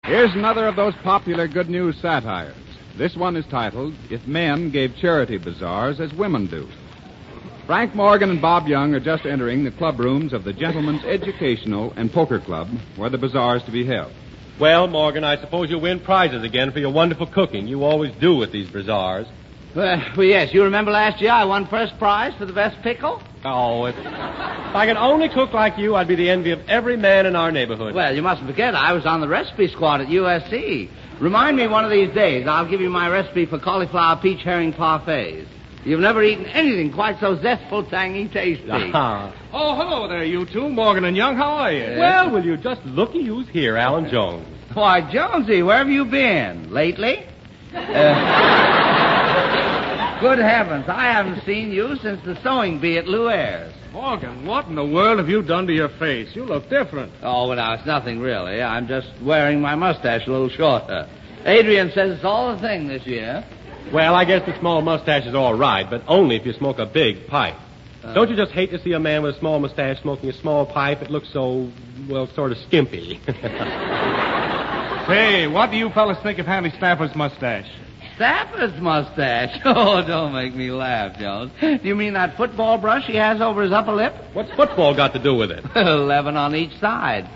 Here's another of those popular good news satires. This one is titled, If Men Gave Charity Bazaars as Women Do. Frank Morgan and Bob Young are just entering the club rooms of the Gentlemen's Educational and Poker Club, where the bazaar is to be held. Well, Morgan, I suppose you'll win prizes again for your wonderful cooking. You always do with these bazaars. Well, yes, you remember last year I won first prize for the best pickle? Oh, if I could only cook like you, I'd be the envy of every man in our neighborhood. Well, you mustn't forget, I was on the recipe squad at USC. Remind me one of these days. I'll give you my recipe for cauliflower peach herring parfaits. You've never eaten anything quite so zestful, tangy, tasty. Uh-huh. Oh, hello there, you two, Morgan and Young. How are you? Well, will you just looky who's here, Allan Jones. Why, Jonesy, where have you been? Lately? Good heavens, I haven't seen you since the sewing bee at Ayres. Morgan, what in the world have you done to your face? You look different. Oh, well, now, it's nothing really. I'm just wearing my mustache a little shorter. Adrian says it's all the thing this year. Well, I guess the small mustache is all right, but only if you smoke a big pipe. Don't you just hate to see a man with a small mustache smoking a small pipe? It looks so, well, sort of skimpy. Say, what do you fellas think of Hanley Stafford's mustache? Stafford's mustache? Oh, don't make me laugh, Jones. Do you mean that football brush he has over his upper lip? What's football got to do with it? 11 on each side.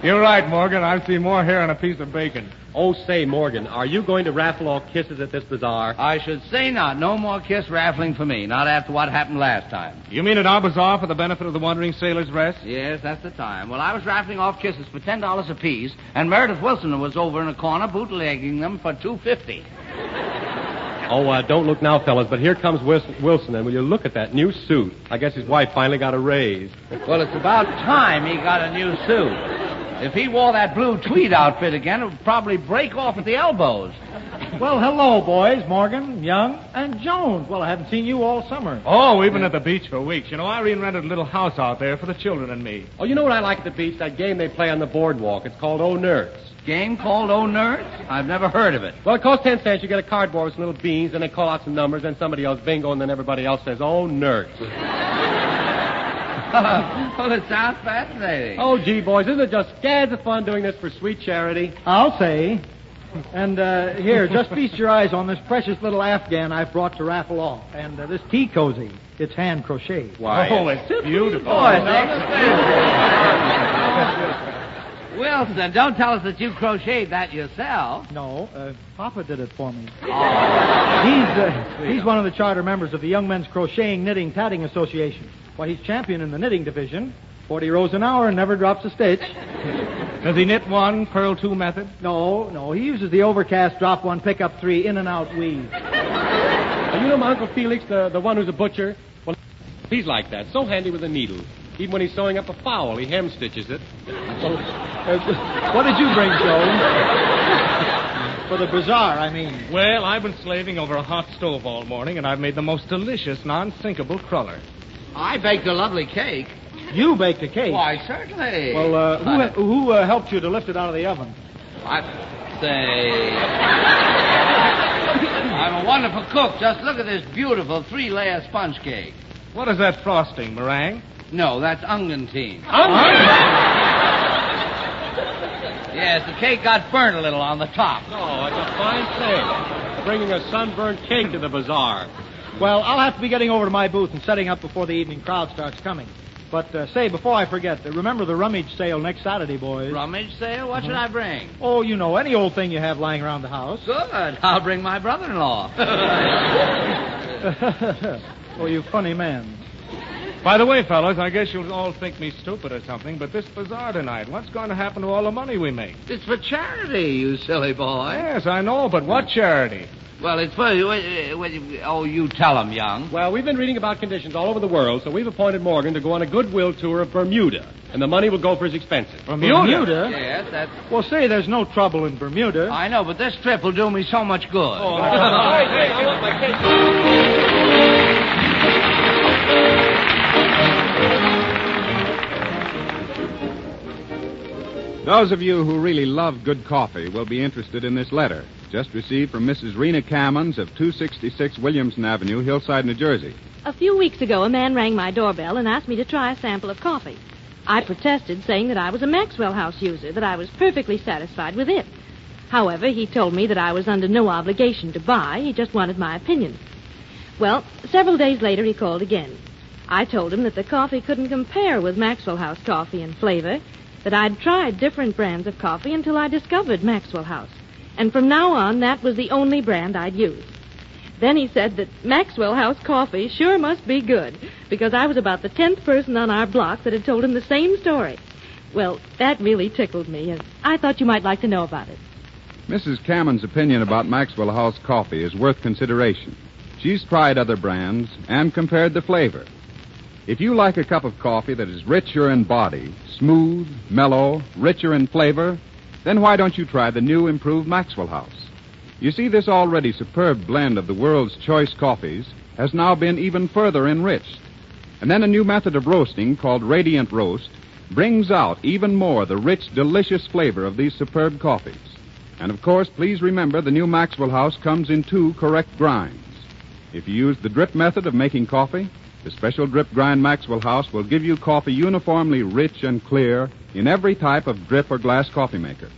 You're right, Morgan. I see more hair on a piece of bacon. Oh, say, Morgan, are you going to raffle off kisses at this bazaar? I should say not. No more kiss raffling for me. Not after what happened last time. You mean at our bazaar for the benefit of the Wandering Sailor's Rest? Yes, that's the time. Well, I was raffling off kisses for $10 apiece, and Meredith Wilson was over in a corner bootlegging them for $2.50. Oh, don't look now, fellas, but here comes Wilson, and will you look at that new suit? I guess his wife finally got a raise. Well, it's about time he got a new suit. If he wore that blue tweed outfit again, it would probably break off at the elbows. Well, hello, boys. Morgan, Young, and Jones. Well, I haven't seen you all summer. Oh, we've been at the beach for weeks. You know, Irene rented a little house out there for the children and me. Oh, you know what I like at the beach? That game they play on the boardwalk. It's called Oh Nerds. Game called Oh Nerds? I've never heard of it. Well, it costs 10 cents. You get a cardboard with some little beans, and they call out some numbers, then somebody else bingo, and then everybody else says, Oh, Nerds. Well, it sounds fascinating. Oh, gee, boys, isn't it just scads of fun doing this for sweet charity? I'll say. And here, just feast your eyes on this precious little Afghan I've brought to raffle off. And this tea cozy. It's hand crocheted. Why, it's beautiful. Oh, it's excellent. Wilson, don't tell us that you crocheted that yourself. No, Papa did it for me. Oh. He's one of the charter members of the Young Men's Crocheting, Knitting, Tatting Association. Why, he's champion in the knitting division. 40 rows an hour and never drops a stitch. Does he knit one, purl two method? No. He uses the overcast, drop one, pick up three, in and out weave. You know my Uncle Felix, the one who's a butcher? Well, he's like that. So handy with a needle. Even when he's sewing up a fowl, he hem stitches it. What did you bring, Jones? For the bazaar, I mean. Well, I've been slaving over a hot stove all morning, and I've made the most delicious, non-sinkable cruller. I baked a lovely cake. You baked a cake? Why, certainly. Well, who helped you to lift it out of the oven? I say... I'm a wonderful cook. Just look at this beautiful 3-layer sponge cake. What is that frosting, meringue? No, that's ungantine. Yes, the cake got burnt a little on the top. Oh, it's a fine thing. Bringing a sunburned cake to the bazaar. Well, I'll have to be getting over to my booth and setting up before the evening crowd starts coming. But, say, before I forget, remember the rummage sale next Saturday, boys. Rummage sale? What should I bring? Oh, you know, any old thing you have lying around the house. Good. I'll bring my brother-in-law. Oh, you funny man. By the way, fellas, I guess you'll all think me stupid or something, but this bazaar tonight, what's going to happen to all the money we make? It's for charity, you silly boy. Yes, I know, but what charity? Well, it's for... Oh, you tell him, Young. Well, we've been reading about conditions all over the world, so we've appointed Morgan to go on a goodwill tour of Bermuda, and the money will go for his expenses. Bermuda? Yes, that's... Well, say, there's no trouble in Bermuda. I know, but this trip will do me so much good. Oh, hey, I want my cake. Those of you who really love good coffee will be interested in this letter, just received from Mrs. Rena Cammons of 266 Williamson Avenue, Hillside, New Jersey. A few weeks ago, a man rang my doorbell and asked me to try a sample of coffee. I protested, saying that I was a Maxwell House user, that I was perfectly satisfied with it. However, he told me that I was under no obligation to buy. He just wanted my opinion. Well, several days later, he called again. I told him that the coffee couldn't compare with Maxwell House coffee in flavor, that I'd tried different brands of coffee until I discovered Maxwell House. And from now on, that was the only brand I'd use. Then he said that Maxwell House coffee sure must be good, because I was about the 10th person on our block that had told him the same story. Well, that really tickled me, and I thought you might like to know about it. Mrs. Cammon's opinion about Maxwell House coffee is worth consideration. She's tried other brands and compared the flavor. If you like a cup of coffee that is richer in body, smooth, mellow, richer in flavor, then why don't you try the new improved Maxwell House? You see, this already superb blend of the world's choice coffees has now been even further enriched. And then a new method of roasting called Radiant Roast brings out even more the rich, delicious flavor of these superb coffees. And of course, please remember the new Maxwell House comes in 2 correct grinds. If you use the drip method of making coffee, the special drip grind Maxwell House will give you coffee uniformly rich and clear in every type of drip or glass coffee maker.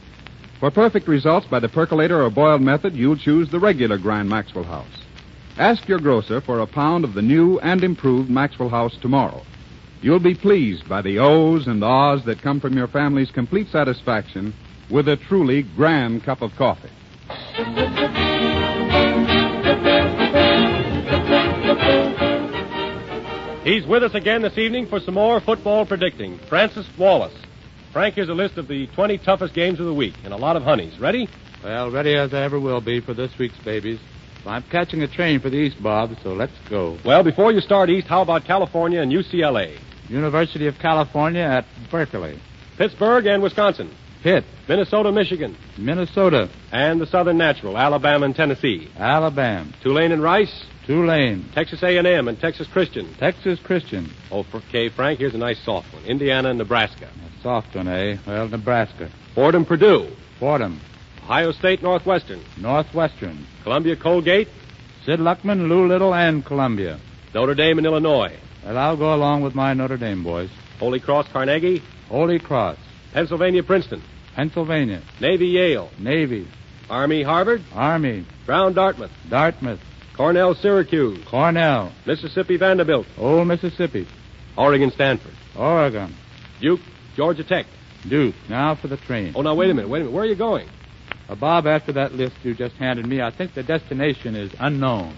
For perfect results by the percolator or boiled method, you'll choose the regular grind Maxwell House. Ask your grocer for a pound of the new and improved Maxwell House tomorrow. You'll be pleased by the ohs and ahs that come from your family's complete satisfaction with a truly grand cup of coffee. He's with us again this evening for some more football predicting. Francis Wallace. Frank, here's a list of the 20 toughest games of the week and a lot of honeys. Ready? Well, ready as I ever will be for this week's babies. I'm catching a train for the East, Bob, so let's go. Well, before you start East, how about California and UCLA? University of California at Berkeley. Pittsburgh and Wisconsin. Pitt. Minnesota, Michigan. Minnesota. And the Southern Natural, Alabama and Tennessee. Alabama. Tulane and Rice. Tulane. Texas A&M and Texas Christian. Texas Christian. Okay, Frank, here's a nice soft one. Indiana and Nebraska. A soft one, eh? Well, Nebraska. Fordham, Purdue. Fordham. Ohio State, Northwestern. Northwestern. Columbia, Colgate. Sid Luckman, Lou Little, and Columbia. Notre Dame and Illinois. Well, I'll go along with my Notre Dame boys. Holy Cross, Carnegie. Holy Cross. Pennsylvania, Princeton. Pennsylvania. Navy, Yale. Navy. Army, Harvard. Army. Brown, Dartmouth. Dartmouth. Cornell, Syracuse. Cornell. Mississippi, Vanderbilt. Old Mississippi. Oregon, Stanford. Oregon. Duke, Georgia Tech. Duke. Now for the train. Oh, now, wait a minute. Where are you going? Bob, after that list you just handed me, I think the destination is unknown.